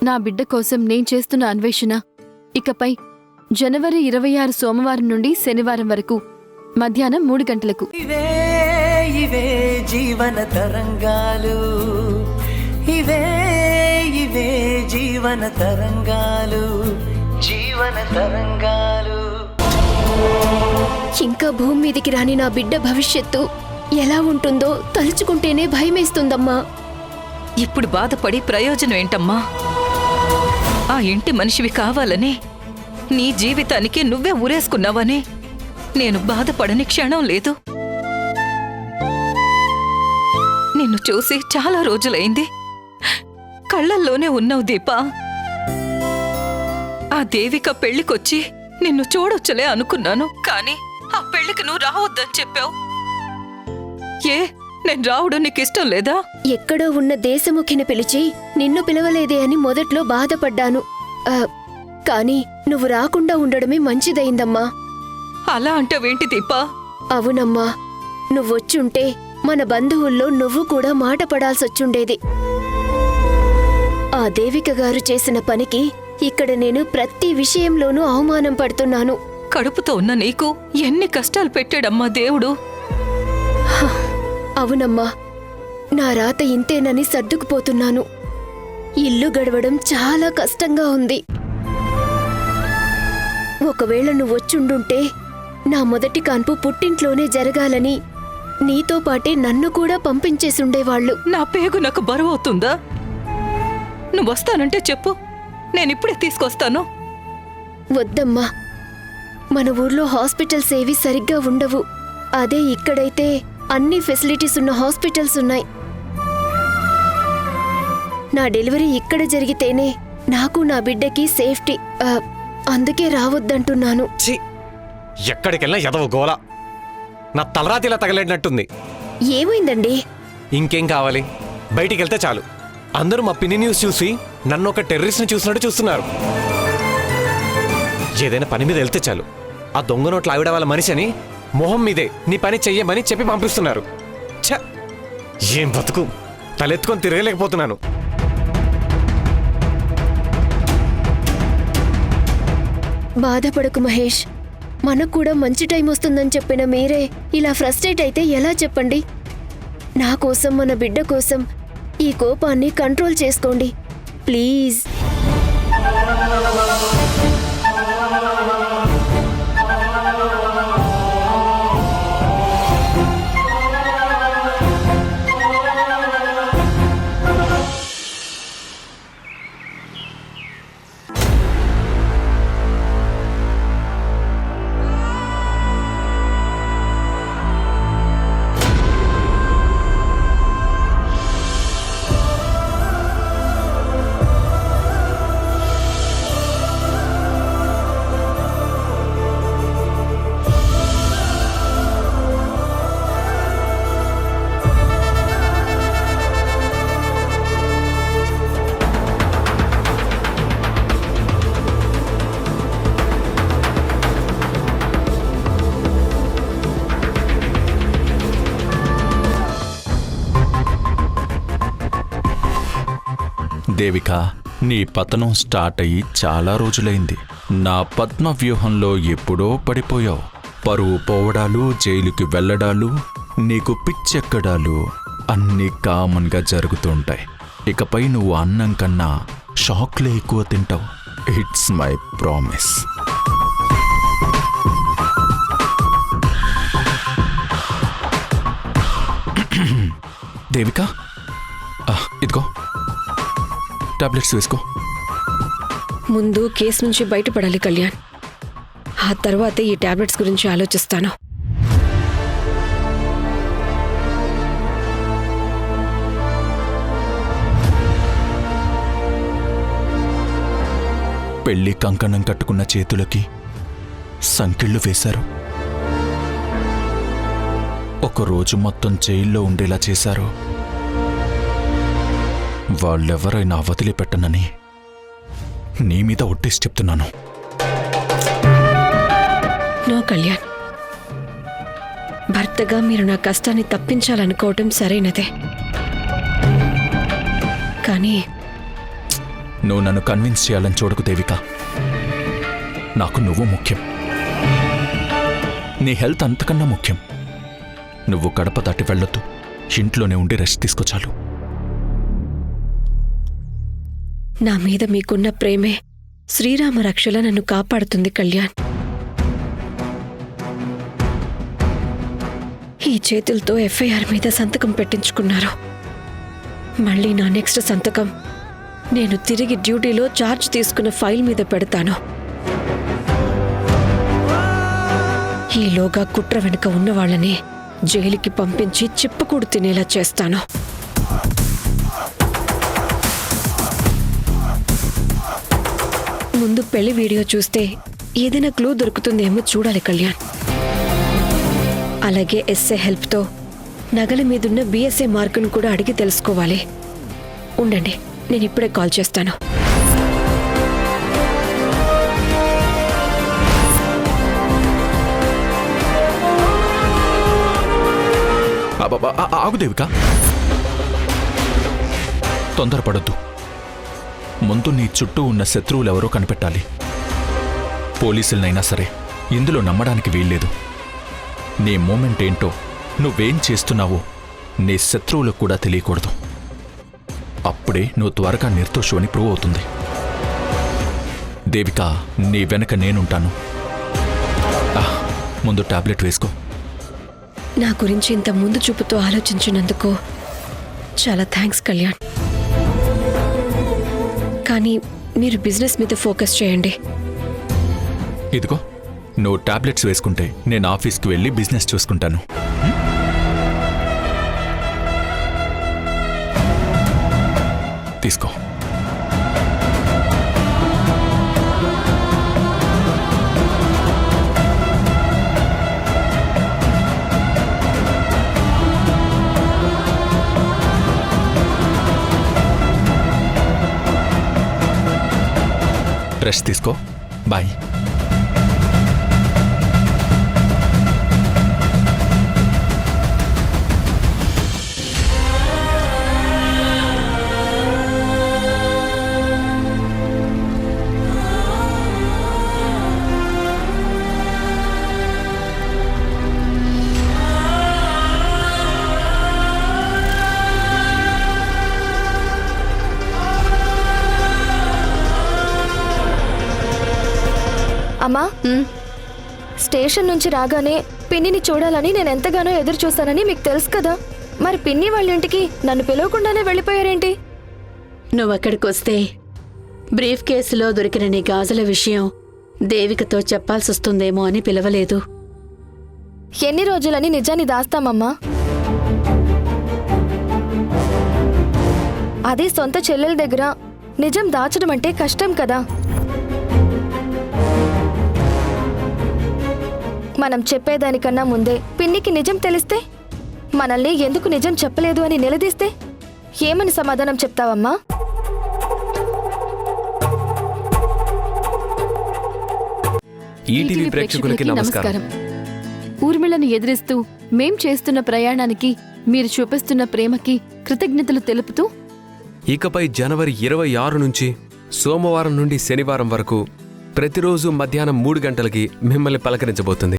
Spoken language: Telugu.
నా బిడ్డ కోసం నేను చేస్తున్న అన్వేషణ ఇకపై జనవరి 26 సోమవారం నుండి శనివారం వరకు మధ్యాహ్నం 3 గంటలకు. ఇవే ఇవే జీవన తరంగాలు, ఇవే ఇవే జీవన తరంగాలు, జీవన తరంగాలు. ఇంకా భూమి మీదికి రాని నా బిడ్డ భవిష్యత్తు ఎలా ఉంటుందో తలుచుకుంటేనే భయమేస్తుందమ్మా. ఇప్పుడు బాధపడి ప్రయోజనం ఏంటమ్మా? ఆ ఇంటి మనిషివి కావాలని నీ జీవితానికి నువ్వే ఊరేసుకున్నావని నేను బాధపడని క్షణం లేదు. నిన్ను చూసి చాలా రోజులైంది. కళ్ళల్లోనే ఉన్నావు దీపా. ఆ దేవిక పెళ్లికొచ్చి నిన్ను చూడొచ్చలే అనుకున్నాను, కాని ఆ పెళ్లికి నువ్వు రావద్దని చెప్పావు. ఏ నేను రావడం నీకిష్టం లేదా? ఎక్కడో ఉన్న దేశముఖిని పిలిచి నిన్ను పిలవలేదే అని మొదట్లో బాధపడ్డాను. కాని నువ్వు రాకుండా ఉండడమే మంచిదయిందమ్మా. అలా అంటావేంటి దీపా? అవునమ్మా, నువ్వొచ్చుంటే మన బంధువుల్లో నువ్వు కూడా మాట పడాల్సొచ్చుండేది. ఆ దేవిక గారు చేసిన పనికి ఇక్కడ నేను ప్రతి విషయంలోనూ అవమానం పడుతున్నాను. కడుపుతో ఉన్న నీకు ఎన్ని కష్టాలు పెట్టాడమ్మా దేవుడు. అవునమ్మా, నా రాత ఇంతేనని సర్దుకుపోతున్నాను. ఇల్లు గడవడం చాలా కష్టంగా ఉంది. ఒకవేళ నువ్వొచ్చుండుంటే నా మొదటి కాన్పు పుట్టింట్లోనే జరగాలని నీతో పాటే నన్ను కూడా పంపించేసుండేవాళ్లు. నా పేగు నాకు బరువవుతుందా? నువ్వొస్తానంటే చెప్పు, నేనిప్పుడే తీసుకొస్తాను. వద్దమ్మా, మన ఊర్లో హాస్పిటల్స్ ఏవి సరిగ్గా ఉండవు. అదే ఇక్కడైతే అన్ని ఫెసిలిటీస్ ఉన్న హాస్పిటల్స్ ఉన్నాయి. నా డెలివరీ ఇక్కడ జరిగితేనే నాకు నా బిడ్డకి సేఫ్టీ. అందుకే రావద్దంటున్నాను. ఎక్కడికెళ్ళినా ఎదవ గోల. నా తలరాతిలా తగలేడినట్టుంది. ఏమైందండి? ఇంకేం కావాలి? బయటికి వెళ్తే చాలు అందరూ మా పిన్ని న్యూస్ చూసి నన్ను ఒక టెర్రరిస్ట్ని చూసినట్టు చూస్తున్నారు. ఏదైనా పని మీద వెళ్తే చాలు ఆ దొంగ నోట్లు ఆవిడ వాళ్ళ మనిషి అని మొహం మీదే నీ పని చెయ్యమని చెప్పి పంపిస్తున్నారు. ఛ, ఏం బతుకు! తలెత్తుకొని తిరగలేకపోతున్నాను. బాధపడకు మహేష్, మనకు కూడా మంచి టైం వస్తుందని చెప్పిన మీరే ఇలా ఫ్రస్ట్రేట్ అయితే ఎలా చెప్పండి? నా కోసం, మన బిడ్డ కోసం ఈ కోపాన్ని కంట్రోల్ చేసుకోండి ప్లీజ్. దేవిక, నీ పతనం స్టార్ట్ అయ్యి చాలా రోజులైంది. నా పద్మ వ్యూహంలో ఎప్పుడో పడిపోయావు. పరువు పోవడాలు, జైలుకి వెళ్ళడాలు, నీకు పిచ్చెక్కడాలు అన్నీ కామన్గా జరుగుతుంటాయి. ఇకపై నువ్వు అన్నం కన్నా షాక్లే ఎక్కువ తింటావు. It's my promise. దేవిక, ఇదిగో టాబ్లెట్స్ వేసుకో. ముందు కేసు నుంచి బయటపడాలి కళ్యాణ్. ఆ తర్వాత ఈ టాబ్లెట్స్ గురించి ఆలోచిస్తాను. పెళ్లి కంకణం కట్టుకున్న చేతులకి సంకెళ్ళు వేశారు. ఒకరోజు మొత్తం జైల్లో ఉండేలా చేశారు. వాళ్ళెవరైనా వదిలిపెట్టనని నీ మీద ఒట్టేసి చెప్తున్నాను. నో కళ్యాణ్, భర్తగా మీరు నా కష్టాన్ని తప్పించాలనుకోవటం సరైనదే. కానీ నువ్వు నన్ను కన్విన్స్ చేయాలని చూడకు దేవిక. నాకు నువ్వు ముఖ్యం. నీ హెల్త్ అంతకన్నా ముఖ్యం. నువ్వు గడప దాటి వెళ్ళొద్దు. ఇంట్లోనే ఉండి రెస్ట్ తీసుకోచాలు. నా మీద మీకున్న ప్రేమే శ్రీరామ రక్షలా నన్ను కాపాడుతుంది కళ్యాణ్. ఈ చేతులతో ఎఫ్ఐఆర్ మీద సంతకం పెట్టించుకున్నారు. మళ్ళీ నా నెక్స్ట్ సంతకం నేను తిరిగి డ్యూటీలో ఛార్జ్ తీసుకున్న ఫైల్ మీద పెడతాను. ఈలోగా కుట్ర వెనుక ఉన్నవాళ్ళని జైలుకి పంపించి చిప్పకూడు తినేలా చేస్తాను. ముందు పెళ్లి వీడియో చూస్తే ఏదైనా క్లూ దొరుకుతుందేమో చూడాలి కళ్యాణ్. అలాగే ఎస్ఏ హెల్ప్తో నగల మీదున్న బిఎస్ఏ మార్కును కూడా అడిగి తెలుసుకోవాలి. ఉండండి, నేను ఇప్పుడే కాల్ చేస్తాను. ఆగు దేవిక, తొందరపడొద్దు. ముందు నీ చుట్టూ ఉన్న శత్రువులెవరో కనిపెట్టాలి. పోలీసులనైనా సరే ఇందులో నమ్మడానికి వీల్లేదు. నీ మూమెంట్ ఏంటో, నువ్వేం చేస్తున్నావో నీ శత్రువులకు కూడా తెలియకూడదు. అప్పుడే నువ్వు త్వరగా నిర్దోషువని ప్రూవ్ అవుతుంది. దేవిక, నీ వెనక నేనుంటాను. ముందు టాబ్లెట్ వేసుకో. నా గురించి ఇంత ముందు చూపుతో ఆలోచించినందుకు చాలా థ్యాంక్స్ కళ్యాణ్. కానీ మీరు బిజినెస్ మీద ఫోకస్ చేయండి. ఇదిగో, నువ్వు టాబ్లెట్స్ వేసుకుంటే నేను ఆఫీస్కి వెళ్ళి బిజినెస్ చూసుకుంటాను. తీసుకో. రెస్ట్ తీసుకో. బాయ్. అమ్మా, స్టేషన్ నుంచి రాగానే పిన్నిని చూడాలని నేను ఎంతగానో ఎదురు చూస్తానని మీకు తెలుసు కదా. మరి పిన్ని వాళ్ళ ఇంటికి నన్ను పిలవకుండానే వెళ్ళిపోయారేంటి? నువ్వక్కడికొస్తే బ్రీఫ్ కేసులో దొరికిన నీ గాజుల విషయం దేవికతో చెప్పాల్సొస్తుందేమో అని పిలవలేదు. ఎన్ని రోజులని నిజాన్ని దాస్తామమ్మా? అది సొంత చెల్లెల దగ్గర నిజం దాచడం అంటే కష్టం కదా. మనం చెప్పేదానికన్నా ముందే పిన్నికి నిజం తెలిస్తే, మనల్ని ఎందుకు నిజం చెప్పలేదు అని నిలదీస్తే ఏమని సమాధానం చెప్తావమ్మా? ఈటీవీ ప్రేక్షకులకి నమస్కారం. ఊర్మిళను ఎదిరిస్తూ మేం చేస్తున్న ప్రయాణానికి మీరు చూపిస్తున్న ప్రేమకి కృతజ్ఞతలు తెలుపుతూ ఇకపై జనవరి 26 నుంచి సోమవారం నుండి శనివారం వరకు ప్రతిరోజు మధ్యాహ్నం 3 గంటలకి మిమ్మల్ని పలకరించబోతుంది.